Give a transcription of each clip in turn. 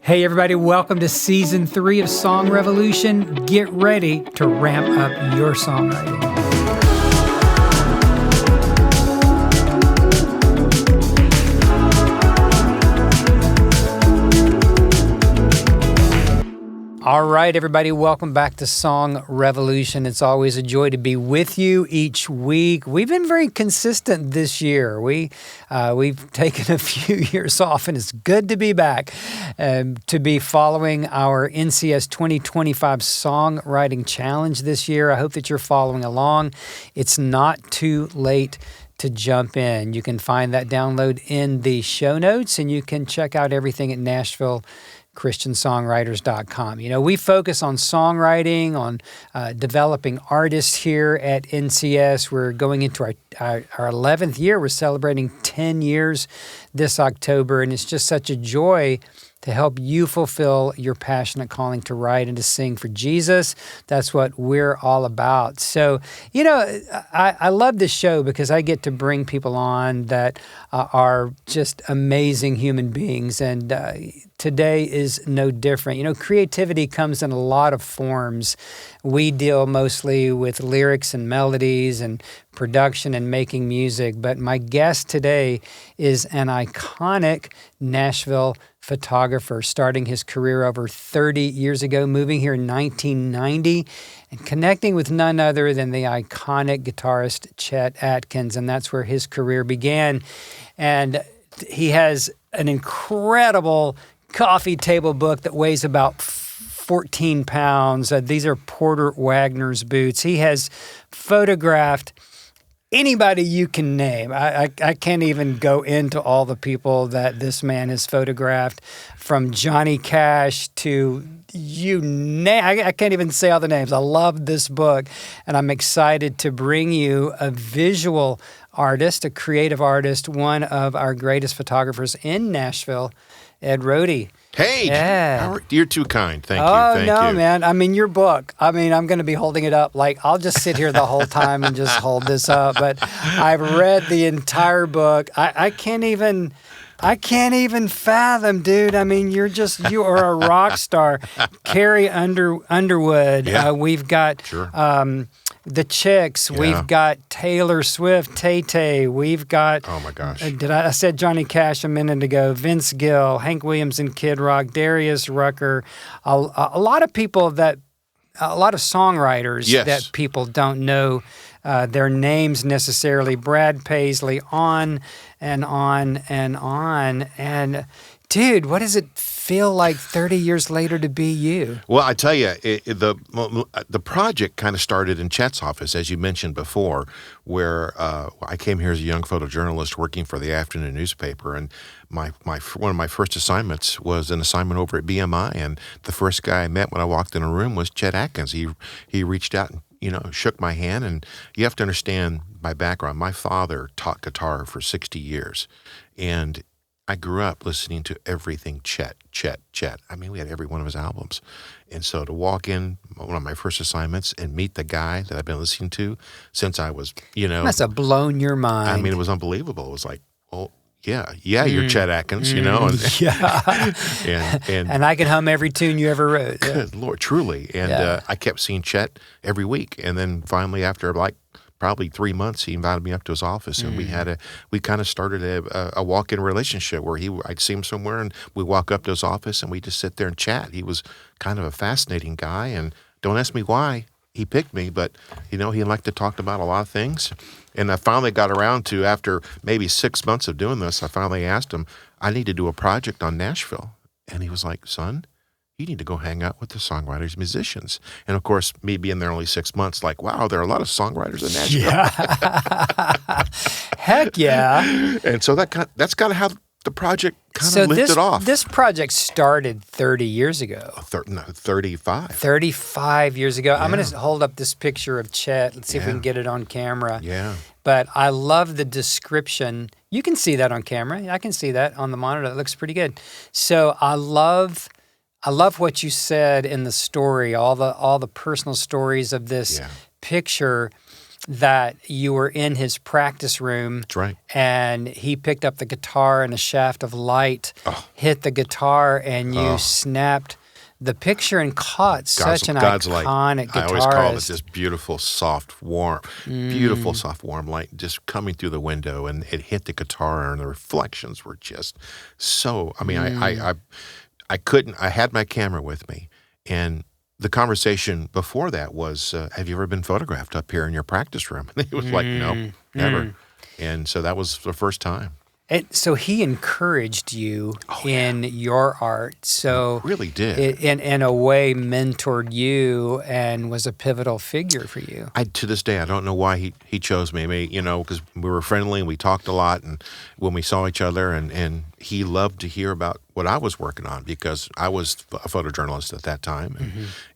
Hey everybody, welcome to Season 3 of Song Revolution. Get ready to ramp up your songwriting. All right, everybody, welcome back to Song Revolution. It's always a joy to be with you each week. We've been very consistent this year. We've taken a few years off, and it's good to be back to be following our NCS 2025 Songwriting Challenge this year. I hope that you're following along. It's not too late to jump in. You can find that download in the show notes, and you can check out everything at Nashville ChristianSongwriters.com. You know, we focus on songwriting, on developing artists here at NCS. We're going into our 11th year. We're celebrating 10 years this October, and it's just such a joy to help you fulfill your passionate calling to write and to sing for Jesus. That's what we're all about. So, you know, I love this show because I get to bring people on that are just amazing human beings, and today is no different. You know, creativity comes in a lot of forms. We deal mostly with lyrics and melodies and production and making music, but my guest today is an iconic Nashville photographer, starting his career over 30 years ago, moving here in 1990, and connecting with none other than the iconic guitarist Chet Atkins, and that's where his career began. And he has an incredible coffee table book that weighs about 14 pounds. These are Porter Wagner's boots. He has photographed anybody you can name. I can't even go into all the people that this man has photographed, from Johnny Cash to I can't even say all the names. I love this book, and I'm excited to bring you a visual artist, a creative artist, one of our greatest photographers in Nashville, Ed Rohde. Hey, yeah. You're too kind. Thank you. Oh, no, man. I mean, your book. I mean, I'm going to be holding it up. Like, I'll just sit here the whole time and just hold this up. But I've read the entire book. I can't even fathom, dude. I mean, you are a rock star. Carrie Underwood. Yeah. We've got the Chicks. Yeah. We've got Taylor Swift, Tay-Tay. We've got, oh my gosh. I said Johnny Cash a minute ago, Vince Gill, Hank Williams and Kid Rock, Darius Rucker, a lot of people a lot of songwriters that people don't know their names necessarily. Brad Paisley, on and on and on. And dude, what does it feel like 30 years later to be you? Well, I tell you, the project kind of started in Chet's office, as you mentioned before, where I came here as a young photojournalist working for the afternoon newspaper, and one of my first assignments was an assignment over at BMI, and the first guy I met when I walked in a room was Chet Atkins. He reached out and shook my hand, and you have to understand my background. My father taught guitar for 60 years, and I grew up listening to everything Chet. I mean, we had every one of his albums. And so to walk in, one of my first assignments, and meet the guy that I've been listening to since I was, Must have blown your mind. I mean, it was unbelievable. It was like, oh, yeah, you're Chet Atkins, And, and I can hum every tune you ever wrote. Yeah. Good Lord, truly. And I kept seeing Chet every week. And then finally, after probably 3 months, he invited me up to his office, and we kind of started a walk-in relationship where I'd see him somewhere, and we walk up to his office, and we just sit there and chat. He was kind of a fascinating guy, and don't ask me why he picked me, but he liked to talk about a lot of things. And I finally got around to, after maybe 6 months of doing this, I finally asked him, I need to do a project on Nashville. And he was like, son, you need to go hang out with the songwriters, musicians. And of course, me being there only 6 months, like, wow, there are a lot of songwriters in Nashville. Yeah. Heck yeah. And so that's kind of how the project kind of lifted off. This project started 30 years ago. 35. 35 years ago. Yeah. I'm going to hold up this picture of Chet. Let's see if we can get it on camera. Yeah. But I love the description. You can see that on camera. I can see that on the monitor. It looks pretty good. So I love what you said in the story, all the personal stories of this picture. that you were in his practice room. That's right. And he picked up the guitar and a shaft of light hit the guitar and you snapped the picture and caught such an iconic guitarist. I always call it this beautiful, soft, warm light just coming through the window, and it hit the guitar, and the reflections were just so. I mean, I couldn't. I had my camera with me, and the conversation before that was, "Have you ever been photographed up here in your practice room?" And he was like, "No, never." And so that was the first time. And so he encouraged you in your art. So he really did. In a way, mentored you and was a pivotal figure for you. To this day, I don't know why he chose me. I mean, because we were friendly and we talked a lot, and when we saw each other, and he loved to hear about what I was working on, because I was a photojournalist at that time,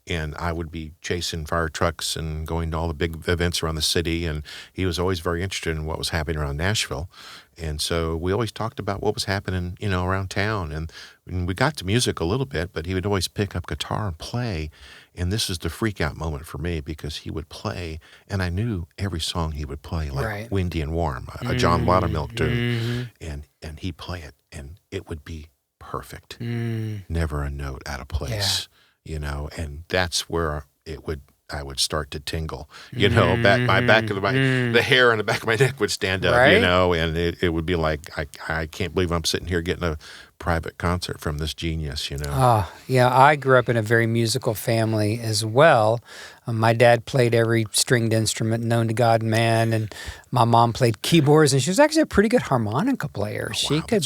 and I would be chasing fire trucks and going to all the big events around the city, and he was always very interested in what was happening around Nashville. And so we always talked about what was happening, around town. And we got to music a little bit, but he would always pick up guitar and play. And this is the freak out moment for me, because he would play, and I knew every song he would play, like Windy and Warm, a John Buttermilk tune. And he'd play it, and it would be perfect. Never a note out of place, and that's where I would start to tingle, the hair on the back of my neck would stand up, and it would be like, I can't believe I'm sitting here getting a private concert from this genius, Oh, yeah, I grew up in a very musical family as well. My dad played every stringed instrument known to God and man, and my mom played keyboards, and she was actually a pretty good harmonica player. She could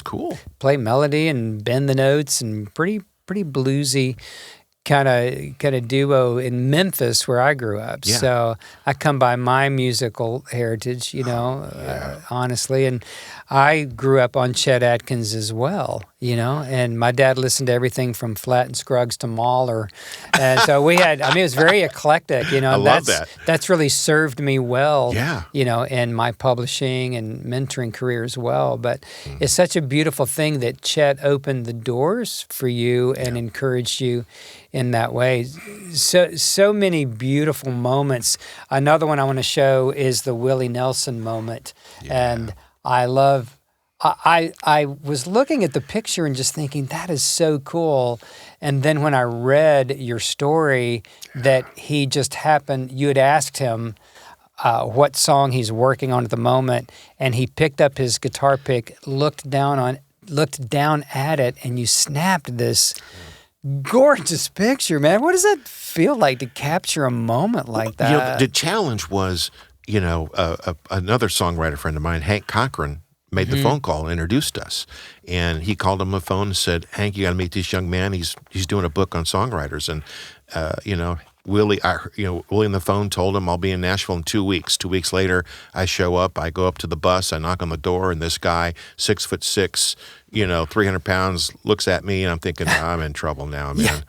play melody and bend the notes, and pretty bluesy kind of duo in Memphis where I grew up. Yeah. So I come by my musical heritage, honestly. And I grew up on Chet Atkins as well, and my dad listened to everything from Flat and Scruggs to Mahler. And so we had, it was very eclectic, I love that. That's really served me well, Yeah. In my publishing and mentoring career as well. But it's such a beautiful thing that Chet opened the doors for you and encouraged you in that way. So many beautiful moments. Another one I want to show is the Willie Nelson moment. Yeah. And I was looking at the picture and just thinking, that is so cool. And then when I read your story that he just happened, you had asked him what song he's working on at the moment, and he picked up his guitar pick, looked down at it, and you snapped this gorgeous picture, man. What does that feel like to capture a moment like that? The challenge was, another songwriter friend of mine, Hank Cochran, made the phone call and introduced us. And he called him on the phone and said, "Hank, you got to meet this young man. He's doing a book on songwriters." And, Willie on the phone told him, "I'll be in Nashville in 2 weeks." 2 weeks later, I show up, I go up to the bus, I knock on the door, and this guy, 6'6", 300 pounds, looks at me, and I'm thinking, I'm in trouble now, man.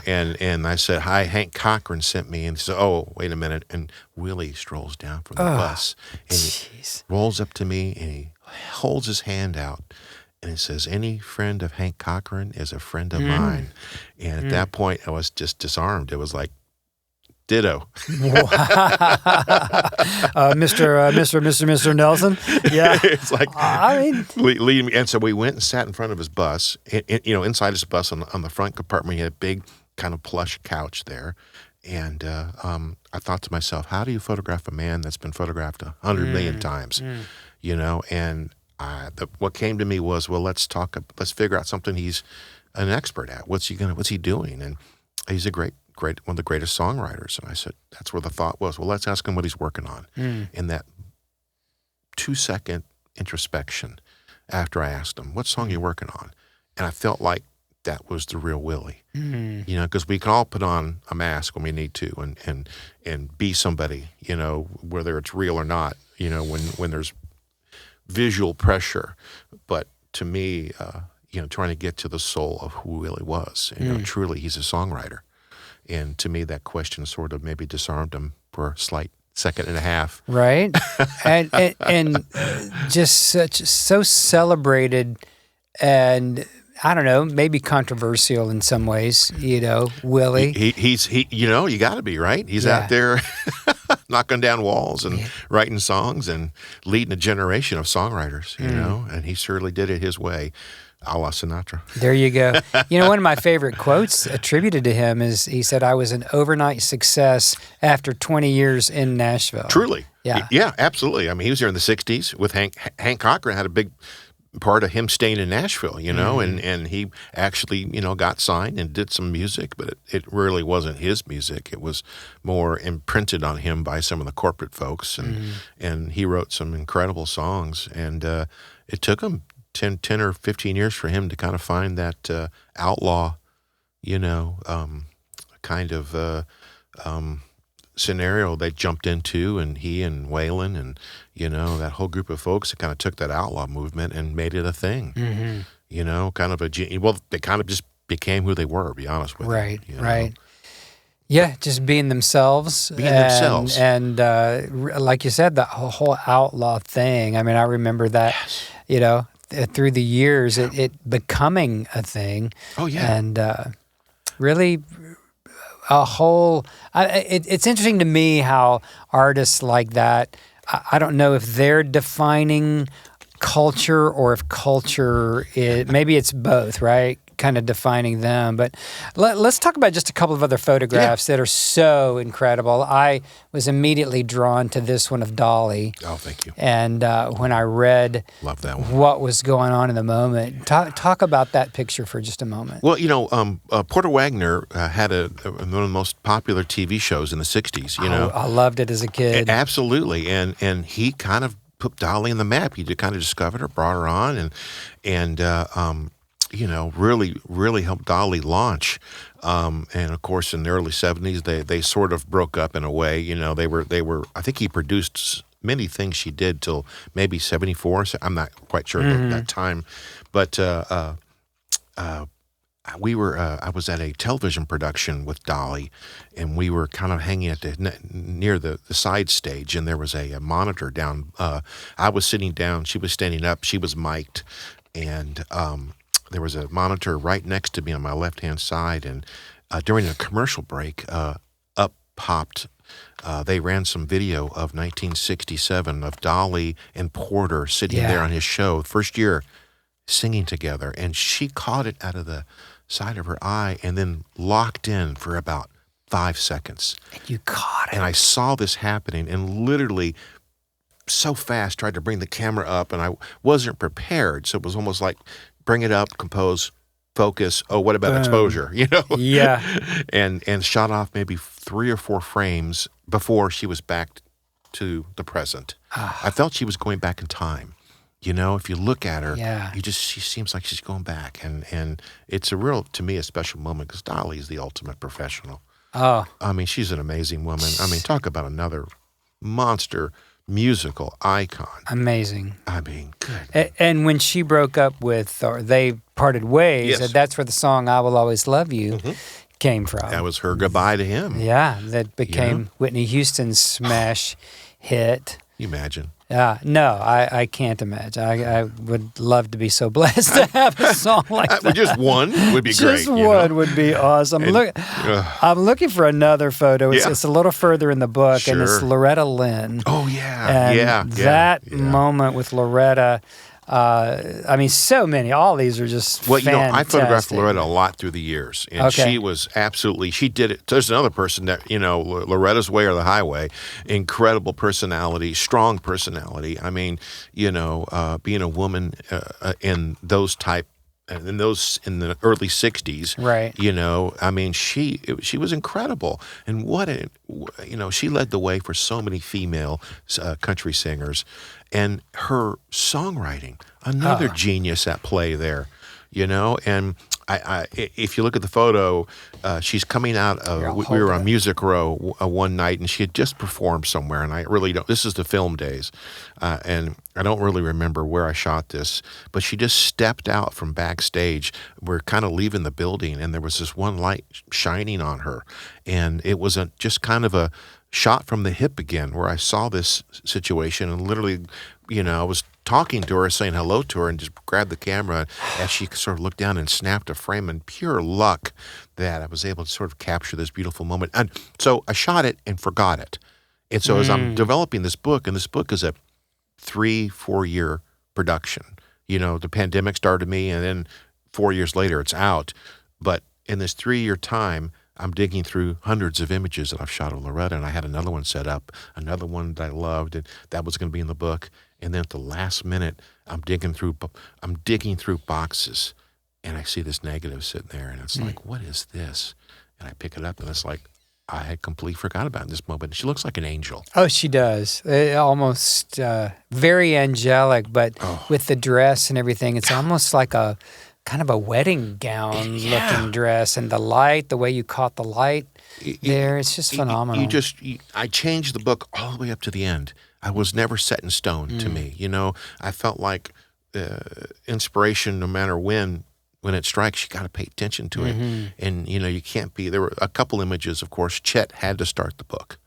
And I said, "Hi, Hank Cochran sent me." And he said, "Oh, wait a minute." And Willie strolls down from the bus, and he rolls up to me, and he holds his hand out, and it says, "Any friend of Hank Cochran is a friend of mine." And at that point, I was just disarmed. It was like, ditto. Mr. Nelson. Yeah. It's like, lead me. And so we went and sat in front of his bus. And, inside his bus on the front compartment, he had a big kind of plush couch there. And I thought to myself, how do you photograph a man that's been photographed 100 million times? And what came to me was, well, let's figure out something he's an expert at. What's he doing? And he's a great, one of the greatest songwriters. And I said, that's where the thought was, well, let's ask him what he's working on. In that 2-second introspection after I asked him, what song are you working on? And I felt like that was the real Willie, because we can all put on a mask when we need to and be somebody, whether it's real or not, when there's visual pressure. But to me, trying to get to the soul of who Willie was, truly he's a songwriter. And to me, that question sort of maybe disarmed him for a slight second and a half. Right. and just so celebrated, and I don't know, maybe controversial in some ways, Willie. He's you got to be, right? He's out there knocking down walls and writing songs and leading a generation of songwriters, you know, and he certainly did it his way, a la Sinatra. There you go. You know, one of my favorite quotes attributed to him is he said, "I was an overnight success after 20 years in Nashville." Truly. Yeah. Yeah, absolutely. I mean, he was here in the 60s with Hank Cochran had a big part of him staying in Nashville, you know, and he actually, you know, got signed and did some music, but it really wasn't his music. It was more imprinted on him by some of the corporate folks, and he wrote some incredible songs, and it took him 10 or 15 years for him to kind of find that outlaw, you know, kind of scenario they jumped into, and he and Waylon and, you know, that whole group of folks that kind of took that outlaw movement and made it a thing, you know, kind of they kind of just became who they were, to be honest with you. You know? Right. Yeah, just being themselves. And like you said, the whole outlaw thing. I mean, I remember that, you know, through the years, it becoming a thing. Oh, yeah. And really a whole... it's interesting to me how artists like that, I don't know if they're defining culture or if culture is... Maybe it's both, right? Kind of defining them. But let's talk about just a couple of other photographs that are so incredible. I was immediately drawn to this one of Dolly. Oh, thank you. And when I read Love that one. What was going on in the moment, talk about that picture for just a moment. Well, you know, Porter Wagner had one of the most popular TV shows in the 60s, you know. I loved it as a kid. Absolutely. And he kind of put Dolly on the map. He kind of discovered her, brought her on, and you know, really helped Dolly launch. And of course, in the early 70s, they sort of broke up in a way. You know, they were. I think he produced many things she did till maybe 74. So I'm not quite sure at that time, but I was at a television production with Dolly, and we were kind of hanging at near the side stage, and there was a monitor down. I was sitting down, she was standing up, she was mic'd, and there was a monitor right next to me on my left-hand side, and during a commercial break, up popped, they ran some video of 1967 of Dolly and Porter sitting there on his show, first year, singing together, and she caught it out of the side of her eye and then locked in for about 5 seconds. And you caught it. And I saw this happening and literally so fast tried to bring the camera up, and I wasn't prepared, so it was almost like bring it up, compose, focus. Oh, what about exposure? You know? Yeah. and shot off maybe 3 or 4 frames before she was back to the present. I felt she was going back in time. You know, if you look at her, she seems like she's going back. And it's to me, a special moment because Dolly is the ultimate professional. Oh. I mean, she's an amazing woman. I mean, talk about another monster musical icon. Amazing. I mean, good. And when she broke up with, or they parted ways, that's where the song "I Will Always Love You" came from. That was her goodbye to him. Yeah, that became Whitney Houston's smash hit. You imagine? No, I can't imagine. I would love to be so blessed to have a song like that. Just one would be great. Just one would be awesome. I'm looking for another photo. It's a little further in the book, and it's Loretta Lynn. Oh, yeah. And that moment with Loretta, I mean, so many. All these are just fantastic. You know, I photographed Loretta a lot through the years, and she was she did it. There's another person that, you know, Loretta's way or the highway, incredible personality, strong personality. I mean, you know, being a woman in those in the early 60s, right? You know, I mean, she was incredible, and you know, she led the way for so many female country singers, and her songwriting, another genius at play there, you know. And if you look at the photo, she's coming out of, we were on Music Row one night, and she had just performed somewhere, and I really don't, this is the film days, and I don't really remember where I shot this, but she just stepped out from backstage. We're kind of leaving the building, and there was this one light shining on her, and it was just kind of a shot from the hip again, where I saw this situation, and literally, you know, I was talking to her, saying hello to her, and just grabbed the camera as she sort of looked down and snapped a frame, and pure luck that I was able to sort of capture this beautiful moment. And so I shot it and forgot it. And so as I'm developing this book, and this book is a 3-4 year production. The pandemic started me, and then 4 years later it's out. But in this 3-year time, I'm digging through hundreds of images that I've shot of Loretta, and I had another one set up, another one that I loved, and that was going to be in the book. And then at the last minute, I'm digging through boxes, and I see this negative sitting there, and it's like, what is this? And I pick it up, and it's like, I had completely forgot about it in this moment. She looks like an angel. Oh, she does. Almost very angelic, but with the dress and everything, it's almost like a kind of a wedding gown looking dress, and the light, the way you caught the light there, it's just phenomenal. I changed the book all the way up to the end. I was never set in stone to me. I felt like inspiration, no matter when it strikes, you got to pay attention to it. And, you can't be, there were a couple images, of course. Chet had to start the book.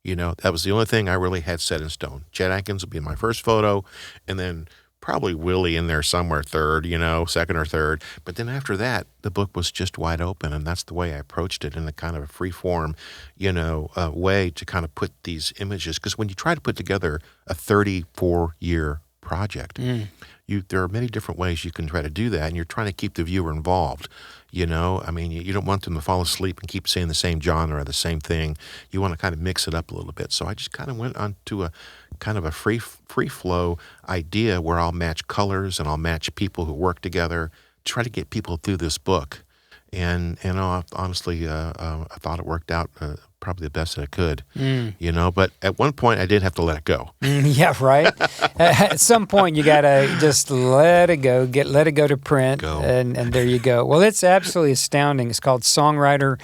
That was the only thing I really had set in stone. Chet Atkins would be my first photo, and then probably Willie in there somewhere third, second or third. But then after that, the book was just wide open, and that's the way I approached it, in a kind of a free form, way to kind of put these images. Because when you try to put together a 34-year project, there are many different ways you can try to do that, and you're trying to keep the viewer involved. You don't want them to fall asleep and keep saying the same genre or the same thing. You want to kind of mix it up a little bit. So I just kind of went on to a kind of a free flow idea where I'll match colors and I'll match people who work together, try to get people through this book. And honestly, I thought it worked out probably the best that it could, But at one point, I did have to let it go. Yeah, right. At some point, you gotta just let it go. Let it go to print, and there you go. Well, it's absolutely astounding. It's called Songwriter,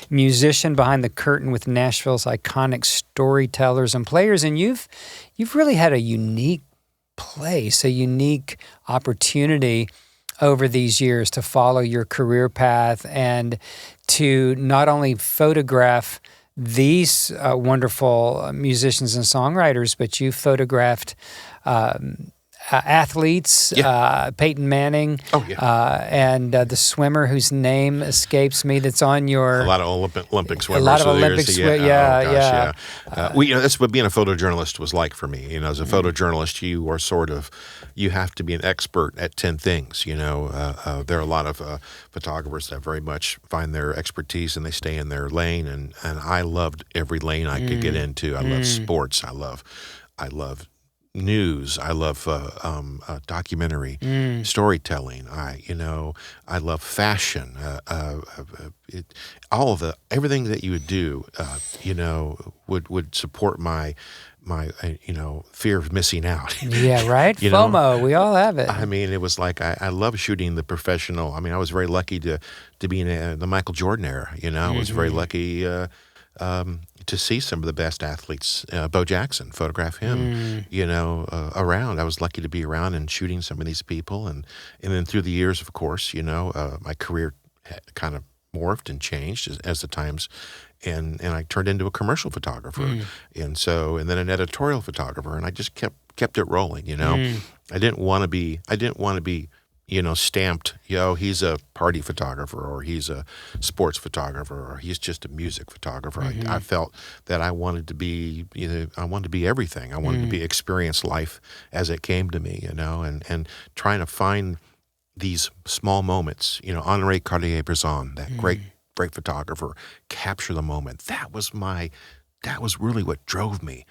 Musician Behind the Curtain with Nashville's iconic storytellers and players. And you've really had a unique place, a unique opportunity over these years to follow your career path and to not only photograph these wonderful musicians and songwriters, but you photographed athletes, Peyton Manning, and the swimmer whose name escapes me. That's on your a lot of Olympic swimmers. A lot of Olympic swimmers. That's what being a photojournalist was like for me. As a photojournalist, you are you have to be an expert at 10 things. There are a lot of photographers that very much find their expertise and they stay in their lane. And I loved every lane I could get into. I love sports. I love news. I love documentary storytelling. I love fashion. Everything that you would do, would support my fear of missing out. Yeah, right. FOMO. We all have it. It was like I love shooting the professional. I was very lucky to be in the Michael Jordan era. I was very lucky. To see some of the best athletes, Bo Jackson, photograph him, around. I was lucky to be around and shooting some of these people. And then through the years, of course, my career kind of morphed and changed as the times, and I turned into a commercial photographer. And then an editorial photographer, and I just kept it rolling, I didn't want to be stamped, he's a party photographer, or he's a sports photographer, or he's just a music photographer. I felt that I wanted to be, everything. I wanted to experience life as it came to me, and trying to find these small moments. Honoré Cartier-Bresson, that great photographer, capture the moment. That was really what drove me.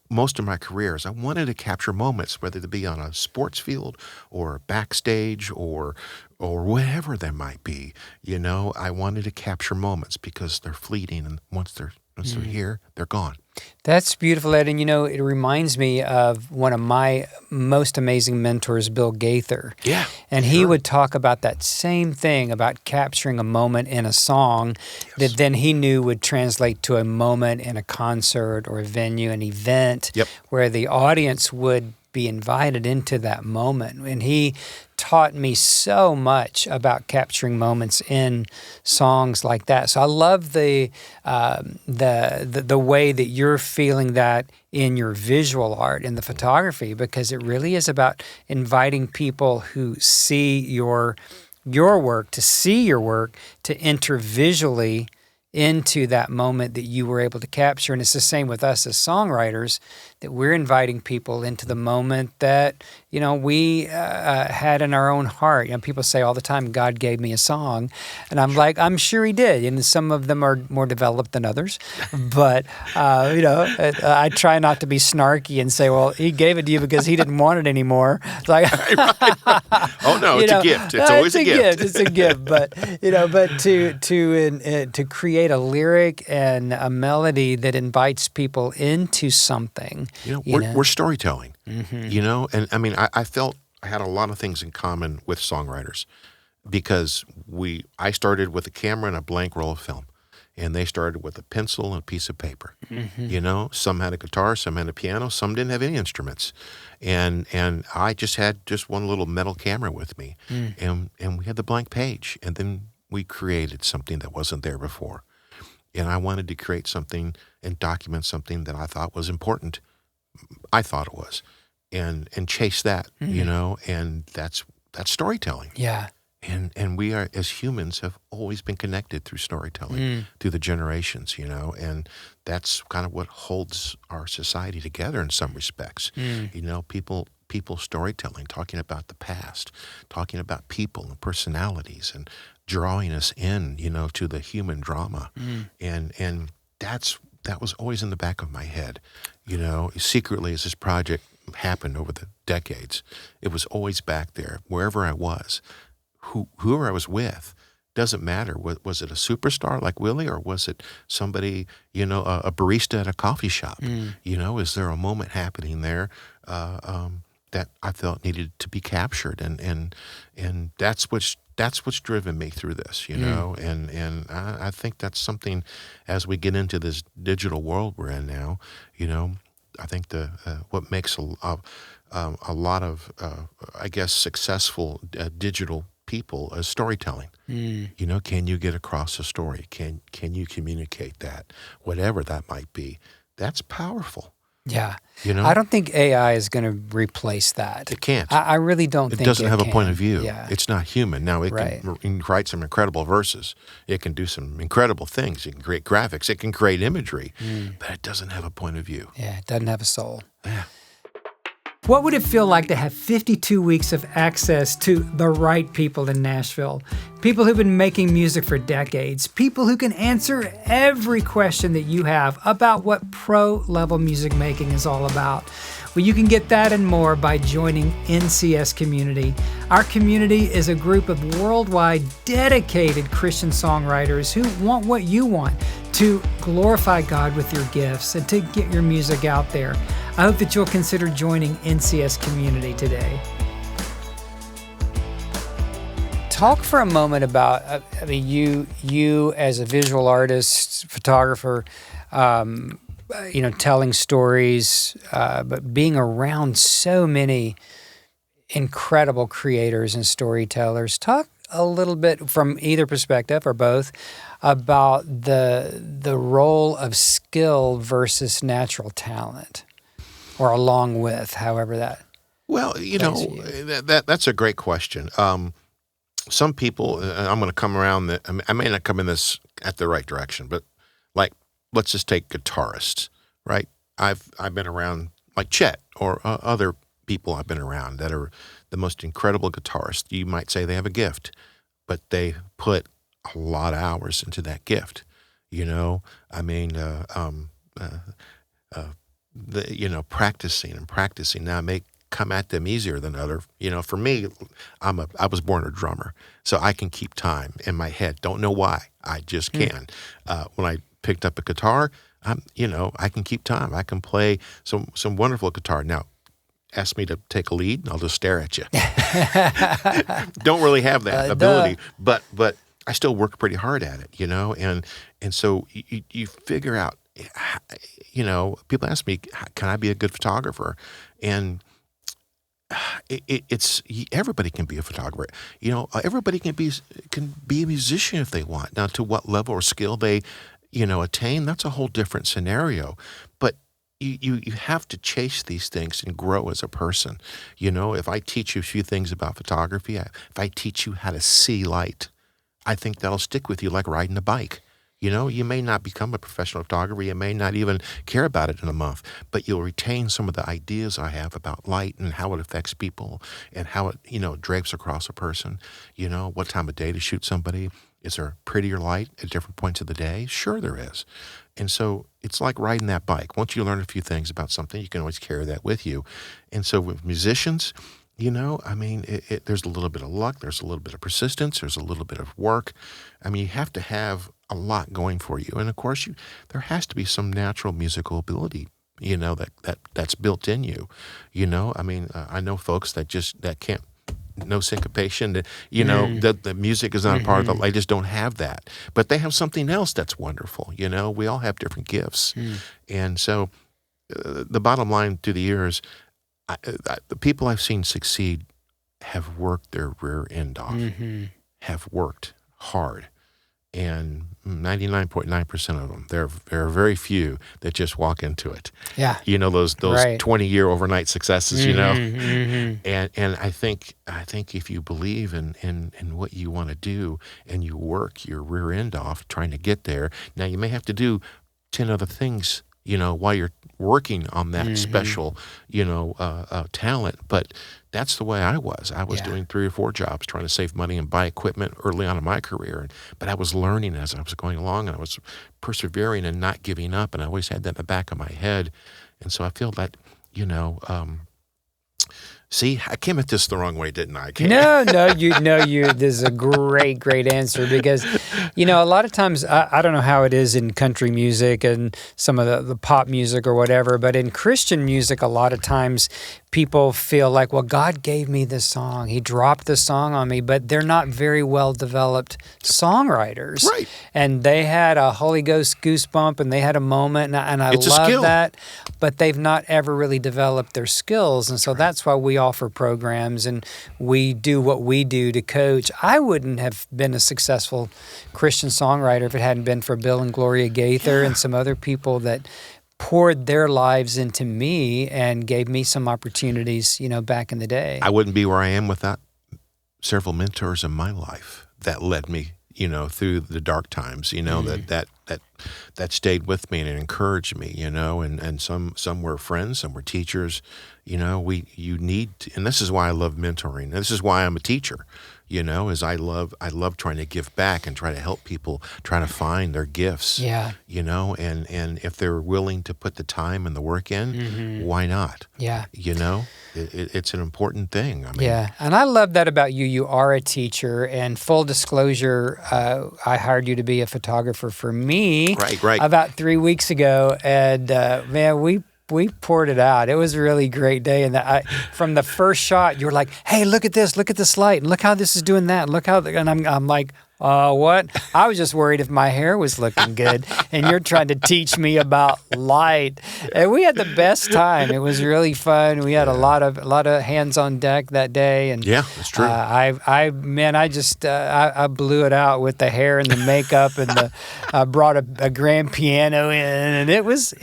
Most of my careers, I wanted to capture moments, whether it be on a sports field or backstage or whatever there might be. I wanted to capture moments because they're fleeting, and once they're here, they're gone. That's beautiful, Ed. And, it reminds me of one of my most amazing mentors, Bill Gaither. Yeah. And he would talk about that same thing, about capturing a moment in a song that then he knew would translate to a moment in a concert or a venue, an event, where the audience would be invited into that moment. And he taught me so much about capturing moments in songs like that. So I love the way that you're feeling that in your visual art, in the photography, because it really is about inviting people who see your work, to see your work, to enter visually into that moment that you were able to capture. And it's the same with us as songwriters, that we're inviting people into the moment that, we had in our own heart. People say all the time, God gave me a song. And I'm like, I'm sure he did. And some of them are more developed than others. But, I try not to be snarky and say, well, he gave it to you because he didn't want it anymore. It's like, oh, no, it's a gift. It's always a gift. It's a gift. But, but to create a lyric and a melody that invites people into something. We're storytelling, and I mean, I felt I had a lot of things in common with songwriters because I started with a camera and a blank roll of film, and they started with a pencil and a piece of paper. Some had a guitar, some had a piano, some didn't have any instruments, and I just had one little metal camera with me, and we had the blank page, and then we created something that wasn't there before. And I wanted to create something and document something that I thought was important. I thought it was, and chase that, and that's storytelling. Yeah. And we are, as humans, have always been connected through storytelling, through the generations, and that's kind of what holds our society together in some respects. People storytelling, talking about the past, talking about people and personalities, and drawing us in, to the human drama, and that was always in the back of my head, secretly as this project happened over the decades. It was always back there, wherever I was, whoever I was with. Doesn't matter. Was it a superstar like Willie, or was it somebody, a barista at a coffee shop? Is there a moment happening there that I felt needed to be captured, and that's what's driven me through this, and I think that's something as we get into this digital world we're in now, I think what makes a lot of I guess successful digital people is storytelling. Can you get across a story? Can you communicate that, whatever that might be? That's powerful. Yeah. I don't think AI is going to replace that. It can't. I really don't think it doesn't have can. a point of view. Yeah. It's not human. Now, it can write some incredible verses. It can do some incredible things. It can create graphics. It can create imagery. But it doesn't have a point of view. Yeah, it doesn't have a soul. Yeah. What would it feel like to have 52 weeks of access to the right people in Nashville? People who've been making music for decades. People who can answer every question that you have about what pro-level music making is all about. Well, you can get that and more by joining NCS Community. Our community is a group of worldwide dedicated Christian songwriters who want what you want, to glorify God with your gifts and to get your music out there. I hope that you'll consider joining NCS Community today. Talk for a moment about you as a visual artist, photographer, telling stories, but being around so many incredible creators and storytellers. Talk a little bit from either perspective or both about the role of skill versus natural talent, or along with, however that. Well, that's a great question. Some people, I'm going to come around. I may not come in this at the right direction, but let's just take guitarists, right? I've been around like Chet or other people I've been around that are the most incredible guitarists. You might say they have a gift, but they put a lot of hours into that gift. Practicing. Now, it may come at them easier than other. For me, I was born a drummer, so I can keep time in my head. Don't know why, I just can. When I picked up a guitar, I can keep time. I can play some wonderful guitar. Now, ask me to take a lead, and I'll just stare at you. Don't really have that ability, but I still work pretty hard at it, and so you figure out, people ask me, can I be a good photographer? And it's everybody can be a photographer. Everybody can be a musician if they want. Now, to what level or skill they, attain, that's a whole different scenario. But you have to chase these things and grow as a person. If I teach you a few things about photography, if I teach you how to see light, I think that'll stick with you like riding a bike. You know, you may not become a professional photographer. You may not even care about it in a month, but you'll retain some of the ideas I have about light and how it affects people and how it, drapes across a person. You know, what time of day to shoot somebody. Is there prettier light at different points of the day? Sure there is. And so it's like riding that bike. Once you learn a few things about something, you can always carry that with you. And so with musicians, there's a little bit of luck, there's a little bit of persistence, there's a little bit of work. I mean, you have to have a lot going for you. And of course, there has to be some natural musical ability, that's built in you. I know folks that can't, no syncopation, the music is not a part of it. They just don't have that. But they have something else that's wonderful. We all have different gifts. And so the bottom line through the years, the people I've seen succeed have worked their rear end off, have worked hard. And 99.9% of them, there are very few that just walk into it. Yeah. Those Right. 20-year overnight successes, And I think if you believe in what you want to do and you work your rear end off trying to get there, now you may have to do 10 other things, while you're working on that special, talent. But that's the way I was. I was doing 3 or 4 jobs trying to save money and buy equipment early on in my career. But I was learning as I was going along, and I was persevering and not giving up. And I always had that in the back of my head. And so I feel that, see, I came at this the wrong way, didn't I? This is a great answer because, a lot of times, I don't know how it is in country music and some of the pop music or whatever, but in Christian music, a lot of times people feel like, well, God gave me this song. He dropped the song on me, but they're not very well developed songwriters. Right. And they had a Holy Ghost goosebump and they had a moment, and I love that, but they've not ever really developed their skills. And so that's why we offer programs and we do what we do to coach. I wouldn't have been a successful Christian songwriter if it hadn't been for Bill and Gloria Gaither and some other people that poured their lives into me and gave me some opportunities, back in the day. I wouldn't be where I am without several mentors in my life that led me, through the dark times, that stayed with me and encouraged me, and some were friends, some were teachers, you need to, and this is why I love mentoring. This is why I'm a teacher, is I love trying to give back and try to help people try to find their gifts, and if they're willing to put the time and the work in, why not? Yeah. It's an important thing. And I love that about you. You are a teacher, and full disclosure, I hired you to be a photographer for me about 3 weeks ago, and man, we poured it out. It was a really great day, and from the first shot, you were like, "Hey, look at this light, and look how this is doing that, and look how," and I'm like, what? I was just worried if my hair was looking good, and you're trying to teach me about light. And we had the best time. It was really fun. We had a lot of hands on deck that day, and that's true. I blew it out with the hair and the makeup, and I brought a grand piano in, and it was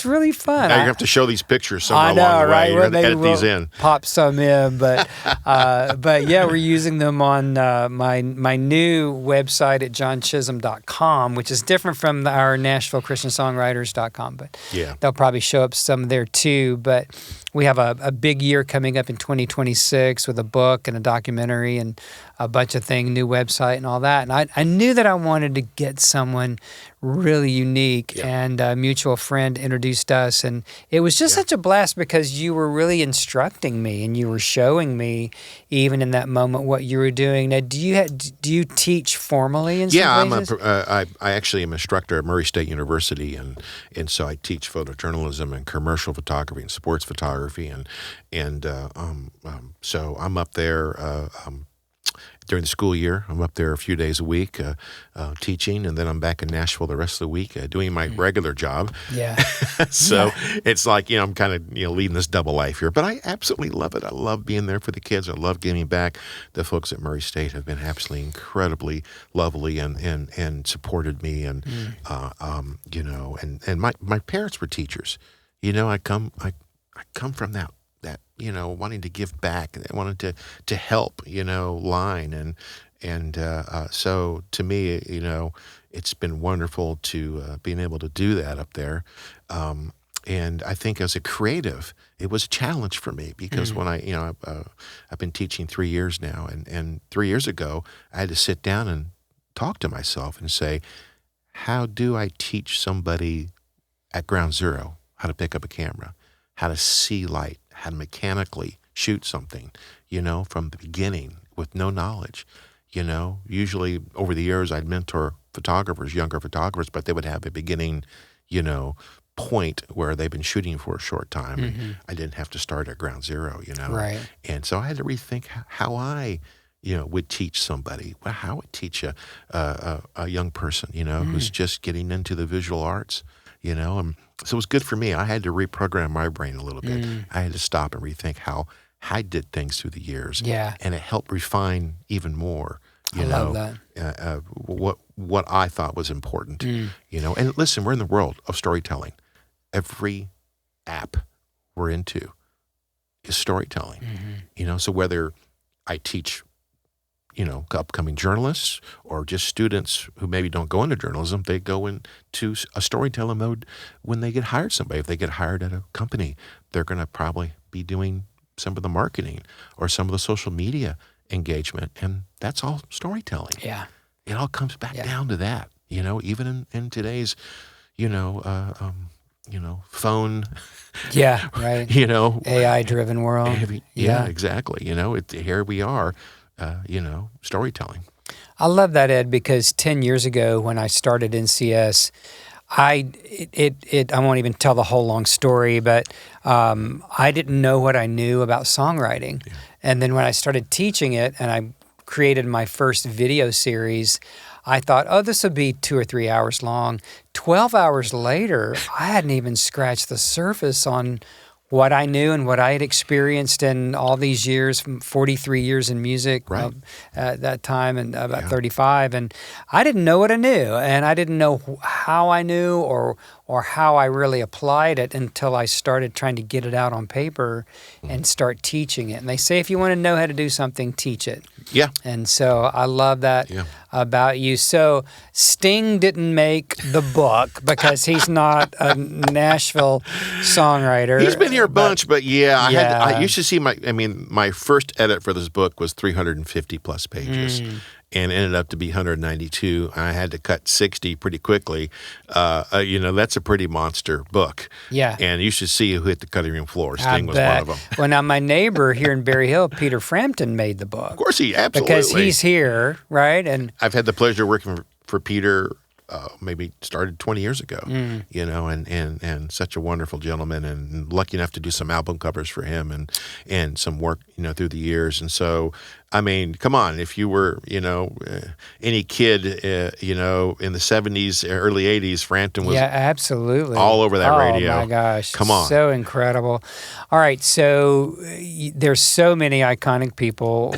really fun. Now you have to show these pictures somewhere along the way. Right? You have to edit these in. Pop some in, but yeah, we're using them on my new website at johnchisum.com, which is different from our Nashville Christian Songwriters.com, but they'll probably show up some there too. But we have a big year coming up in 2026 with a book and a documentary and a bunch of things, new website and all that. And I knew that I wanted to get someone really unique, and a mutual friend introduced us, and it was just such a blast because you were really instructing me and you were showing me even in that moment what you were doing. Now, do you teach formally in some places? I actually am an instructor at Murray State University, and so I teach photojournalism and commercial photography and sports photography, and so I'm up there during the school year. I'm up there a few days a week teaching, and then I'm back in Nashville the rest of the week doing my regular job. So it's like, I'm kind of leading this double life here, but I absolutely love it. I love being there for the kids. I love giving back. The folks at Murray State have been absolutely incredibly lovely and supported me, and and my parents were teachers. I come from that wanting to give back, wanting to help, line. And so to me, it's been wonderful to being able to do that up there. And I think as a creative, it was a challenge for me because when I've been teaching 3 years now, and 3 years ago, I had to sit down and talk to myself and say, how do I teach somebody at ground zero how to pick up a camera, how to see light, how to mechanically shoot something, from the beginning with no knowledge. Usually over the years I'd mentor photographers, younger photographers, but they would have a beginning, point where they've been shooting for a short time. And I didn't have to start at ground zero, Right. And so I had to rethink how I, would teach somebody, how I would teach a young person, who's just getting into the visual arts, and so it was good for me. I had to reprogram my brain a little bit. I had to stop and rethink how I did things through the years. Yeah. And it helped refine even more, I love that. What I thought was important, And listen, we're in the world of storytelling. Every app we're into is storytelling, So whether I teach, upcoming journalists or just students who maybe don't go into journalism, they go into a storytelling mode when they get hired somebody. If they get hired at a company, they're going to probably be doing some of the marketing or some of the social media engagement, and that's all storytelling. Yeah. It all comes back down to that, even in today's, phone. Yeah, right. AI-driven world. Yeah, exactly. Here we are, storytelling. I love that, Ed, because 10 years ago when I started NCS, I won't even tell the whole long story, but I didn't know what I knew about songwriting. Yeah. And then when I started teaching it and I created my first video series, I thought, this will be 2 or 3 hours long. 12 hours later, I hadn't even scratched the surface on what I knew and what I had experienced in all these years, 43 years in music at that time, and about 35. And I didn't know what I knew, and I didn't know how I knew or how I really applied it until I started trying to get it out on paper and start teaching it. And they say if you want to know how to do something, teach it. Yeah. And so I love that about you. So Sting didn't make the book because he's not a Nashville songwriter. He's been here a bunch, but I used to see my first edit for this book was 350 plus pages. And ended up to be 192. I had to cut 60 pretty quickly. That's a pretty monster book. Yeah. And you should see who hit the cutting room floor. Sting was one of them. Well, now my neighbor here in Berry Hill, Peter Frampton, made the book. Of course he absolutely. Because he's here, right? And I've had the pleasure of working for Peter. Maybe started 20 years ago, and such a wonderful gentleman, and lucky enough to do some album covers for him and some work, through the years. And so, come on, if you were, any kid, in the 70s, early 80s, Frampton was absolutely all over that radio. Oh my gosh. Come on. So incredible. All right. So there's so many iconic people.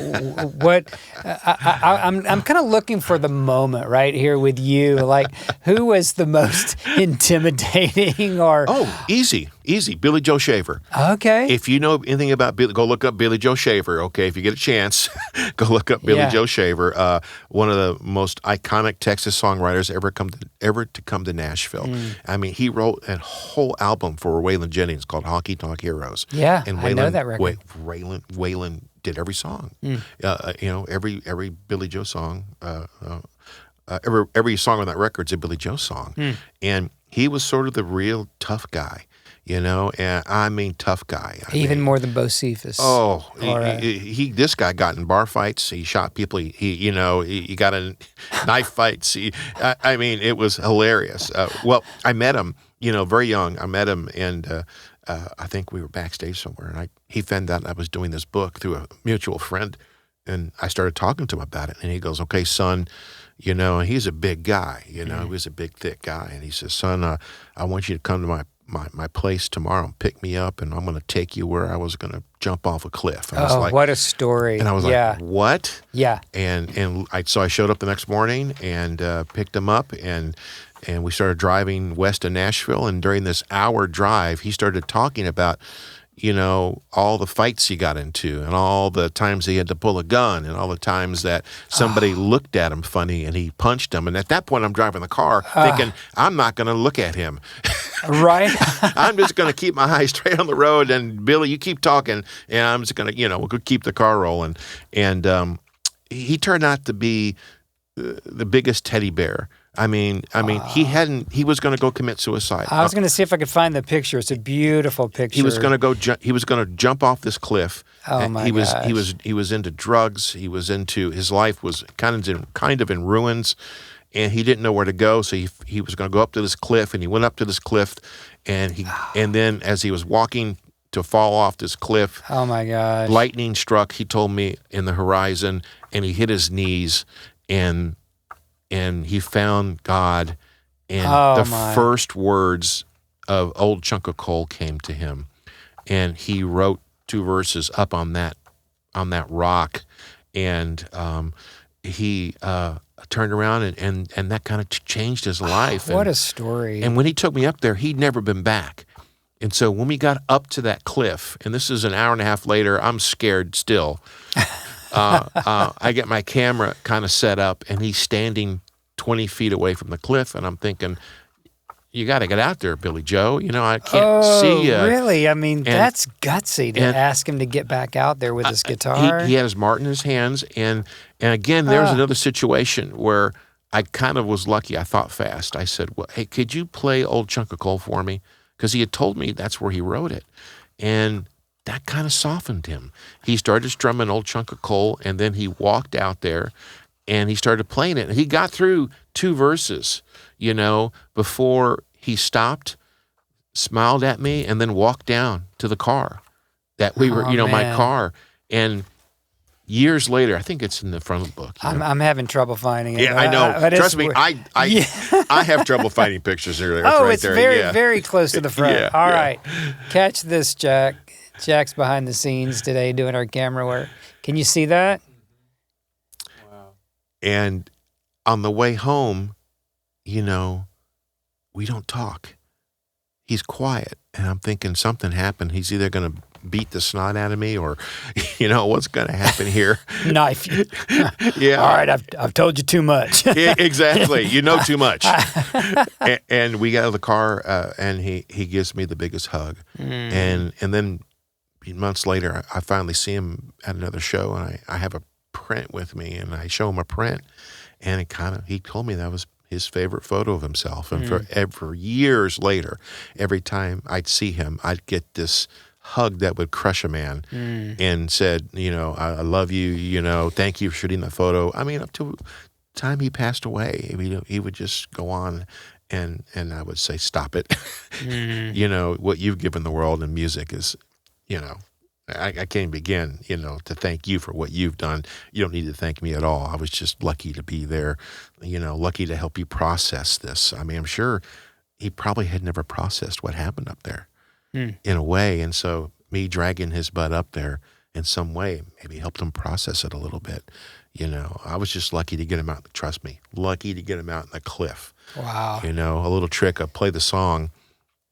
I'm kind of looking for the moment right here with you. Like, who was the most intimidating or? Oh, easy. Billy Joe Shaver. Okay. If you know anything about Billy, go look up Billy Joe Shaver. Okay. If you get a chance, go look up Billy Joe Shaver. One of the most iconic Texas songwriters ever to come to Nashville. He wrote a whole album for Waylon Jennings called Honky Tonk Heroes. Yeah, and I know that record. Waylon did every song. Every Billy Joe song. Every song on that record's a Billy Joe song, and he was sort of the real tough guy. And tough guy. Even more than Bo Cephas. Oh, this guy got in bar fights. He shot people. He got in knife fights. It was hilarious. I met him, very young. I met him, and I think we were backstage somewhere, and he found out I was doing this book through a mutual friend, and I started talking to him about it, and he goes, "Okay, son." And he's a big guy. He was a big, thick guy, and he says, "Son, I want you to come to my place tomorrow and pick me up, and I'm going to take you where I was going to jump off a cliff." And I was like, what a story. And I was like, what? Yeah. So I showed up the next morning and picked him up, and we started driving west of Nashville. And during this hour drive, he started talking about, all the fights he got into and all the times he had to pull a gun and all the times that somebody looked at him funny and he punched him. And at that point, I'm driving the car thinking, I'm not going to look at him. Right. I'm just going to keep my eyes straight on the road. And Billy, you keep talking and I'm just going to, we'll keep the car rolling. And he turned out to be the biggest teddy bear. I mean, he was going to go commit suicide. I was going to see if I could find the picture. It's a beautiful picture. He was going to he was going to jump off this cliff. Oh my gosh. He was into drugs. His life was kind of in ruins, and he didn't know where to go. So he was going to go up to this cliff, and he went up to this cliff, and then as he was walking to fall off this cliff, oh my gosh, lightning struck. He told me in the horizon, and he hit his knees, and he found God, and first words of Old Chunk of Coal came to him, and he wrote 2 verses up on that rock, and he turned around and that kind of changed his life. What a story! And when he took me up there, he'd never been back. And so when we got up to that cliff, and this is an hour and a half later, I'm scared still. I get my camera kind of set up, and he's standing 20 feet away from the cliff, and I'm thinking, you got to get out there, Billy Joe. I can't see you. Really? I mean, that's gutsy to ask him to get back out there with his guitar. He had his Martin in his hands, and again, there was another situation where I kind of was lucky. I thought fast. I said, well, hey, could you play Old Chunk of Coal for me? Because he had told me that's where he wrote it. And that kind of softened him. He started strumming Old Chunk of Coal, and then he walked out there, and he started playing it. And he got through 2 verses, before he stopped, smiled at me, and then walked down to the car that we were, my car. And years later, I think it's in the front of the book. I'm having trouble finding it. Yeah, I know. Trust me, I have trouble finding pictures there. It's very, very close to the front. All right. Catch this, Jack. Jack's behind the scenes today doing our camera work. Can you see that? Wow. And on the way home, we don't talk. He's quiet. And I'm thinking something happened. He's either going to beat the snot out of me or, what's going to happen here? Knife you. Yeah. All right, I've told you too much. Yeah, exactly. You know too much. And we got out of the car, and he gives me the biggest hug. And then months later, I finally see him at another show, and I have a print with me, and I show him a print, and he told me that was his favorite photo of himself. And for years later, every time I'd see him, I'd get this hug that would crush a man, and said, I love you, thank you for shooting that photo. I mean, up to the time he passed away, he would just go on, and I would say, stop it. What you've given the world in music is, I can't begin, to thank you for what you've done. You don't need to thank me at all. I was just lucky to be there, lucky to help you process this. I mean, I'm sure he probably had never processed what happened up there in a way. And so me dragging his butt up there in some way maybe helped him process it a little bit. I was just lucky to get him out. Trust me, lucky to get him out in the cliff. Wow. A little trick. I played the song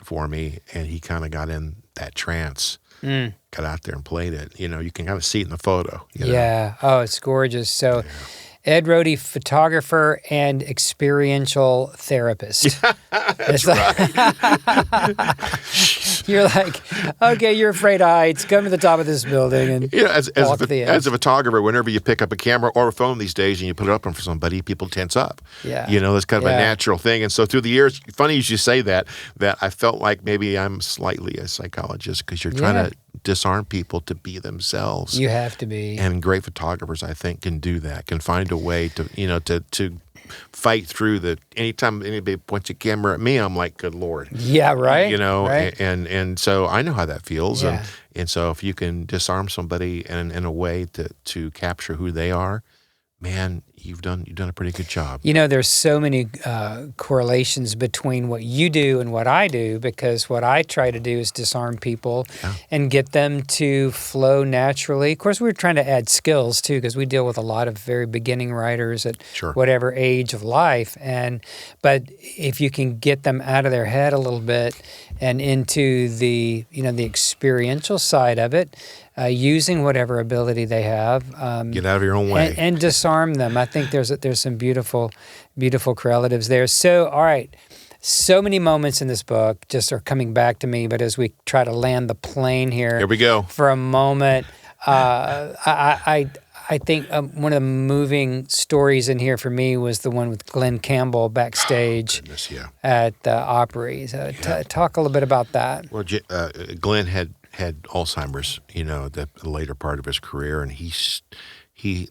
for me, and he kind of got in that trance. Got out there and played it. You can kind of see it in the photo. Yeah. Oh, it's gorgeous. So, Ed Rohde, photographer and experiential therapist. That's right. You're like, okay, you're afraid of heights. Come to the top of this building and as a photographer, whenever you pick up a camera or a phone these days and you put it up for somebody, people tense up. Yeah. That's kind of a natural thing. And so through the years, funny you should say that I felt like maybe I'm slightly a psychologist because you're trying to disarm people to be themselves. You have to be. And great photographers, I think, can do that, can find a way to, to fight through anytime anybody points a camera at me, I'm like, good Lord. Yeah, right. Right. And so I know how that feels. Yeah. And so if you can disarm somebody in a way to capture who they are, man, you've done a pretty good job. There's so many correlations between what you do and what I do, because what I try to do is disarm people and get them to flow naturally. Of course, we're trying to add skills too, because we deal with a lot of very beginning writers at whatever age of life. But if you can get them out of their head a little bit and into the experiential side of it, using whatever ability they have, get out of your own way and disarm them. I think there's some beautiful correlatives there. So, all right, so many moments in this book just are coming back to me. But as we try to land the plane here we go for a moment. I think one of the moving stories in here for me was the one with Glen Campbell backstage at the Opry. So talk a little bit about that. Well, Glen had Alzheimer's, the later part of his career, and he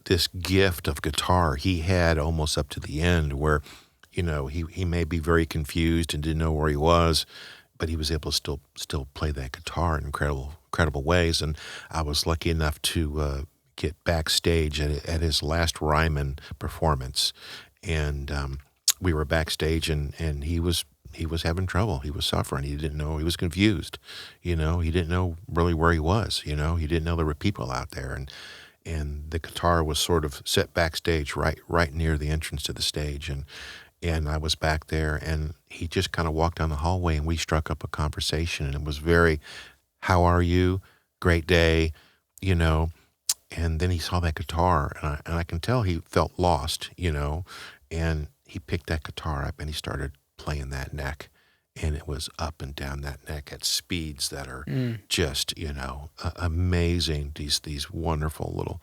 this gift of guitar he had almost up to the end, where he may be very confused and didn't know where he was, but he was able to still play that guitar in incredible ways. And I was lucky enough to get backstage at his last Ryman performance, and we were backstage, and he was having trouble. He was suffering. He didn't know. He was confused. He didn't know really where he was. He didn't know there were people out there, and the guitar was sort of set backstage right near the entrance to the stage, and I was back there, and he just kind of walked down the hallway, and we struck up a conversation, and it was very, "How are you? Great day," And then he saw that guitar, and I can tell he felt lost, and he picked that guitar up and he started playing that neck, and it was up and down that neck at speeds that are just, amazing. These wonderful little,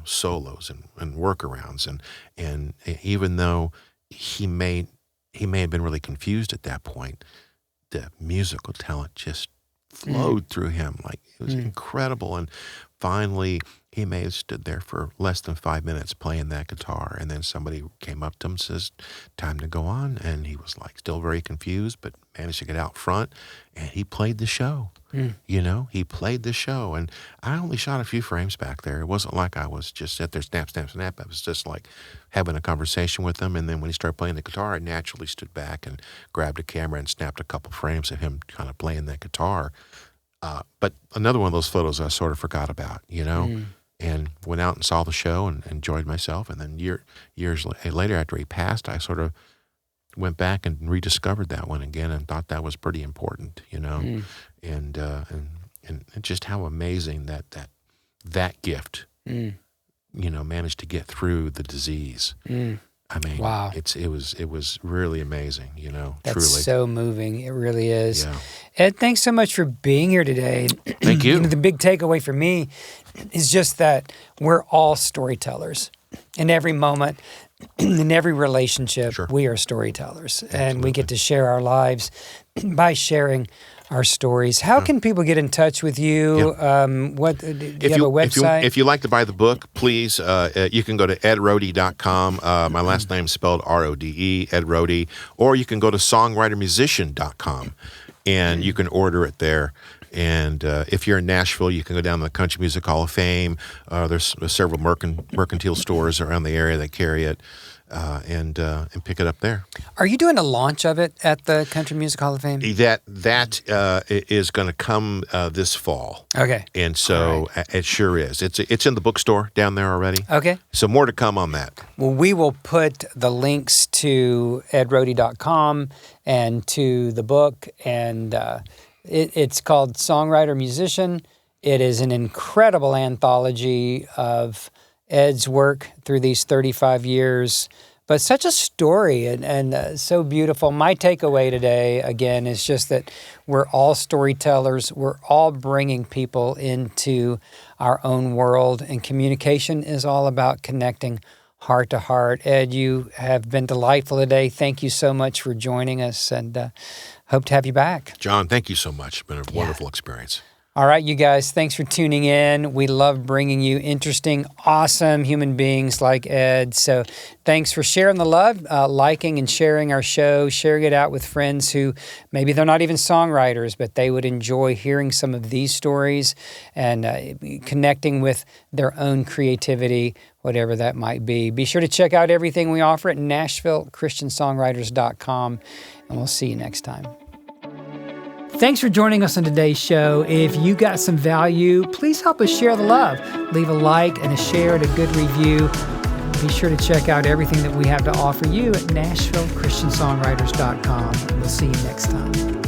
solos and workarounds, and even though he may have been really confused at that point, the musical talent just flowed through him like it was incredible. And finally, he may have stood there for less than 5 minutes playing that guitar, and then somebody came up to him and says, "Time to go on." And he was still very confused, but managed to get out front, and he played the show. He played the show, and I only shot a few frames back there. It wasn't like I was just sat there snap, snap, snap. I was just like having a conversation with him, and then when he started playing the guitar, I naturally stood back and grabbed a camera and snapped a couple frames of him kind of playing that guitar. But another one of those photos I sort of forgot about, and went out and saw the show and enjoyed myself. And then years later, after he passed, I sort of went back and rediscovered that one again and thought that was pretty important, and just how amazing that gift, managed to get through the disease. I mean, wow. It was really amazing, That's truly. so moving. It really is. Yeah. Ed, thanks so much for being here today. Thank you. The big takeaway for me is just that we're all storytellers. In every moment, in every relationship, we are storytellers. Absolutely. And we get to share our lives by sharing our stories. How can people get in touch with you? Yeah. Do you have a website? If you like to buy the book, please, you can go to edrode.com. My last name's spelled R-O-D-E, Ed Rode. Or you can go to songwritermusician.com, and you can order it there. And if you're in Nashville, you can go down to the Country Music Hall of Fame. There's several mercantile stores around the area that carry it, and pick it up there. Are you doing a launch of it at the Country Music Hall of Fame? That is going to come this fall. Okay. And so it sure is. It's in the bookstore down there already. Okay. So more to come on that. Well, we will put the links to edrode.com and to the book, and it's called Songwriter Musician. It is an incredible anthology of Ed's work through these 35 years, but such a story and so beautiful. My takeaway today, again, is just that we're all storytellers. We're all bringing people into our own world, and communication is all about connecting heart to heart. Ed, you have been delightful today. Thank you so much for joining us, and hope to have you back. John, thank you so much. It's been a wonderful experience. All right, you guys, thanks for tuning in. We love bringing you interesting, awesome human beings like Ed. So thanks for sharing the love, liking and sharing our show, sharing it out with friends who maybe they're not even songwriters, but they would enjoy hearing some of these stories and connecting with their own creativity, whatever that might be. Be sure to check out everything we offer at NashvilleChristianSongwriters.com, and we'll see you next time. Thanks for joining us on today's show. If you got some value, please help us share the love. Leave a like and a share and a good review. Be sure to check out everything that we have to offer you at NashvilleChristianSongwriters.com. We'll see you next time.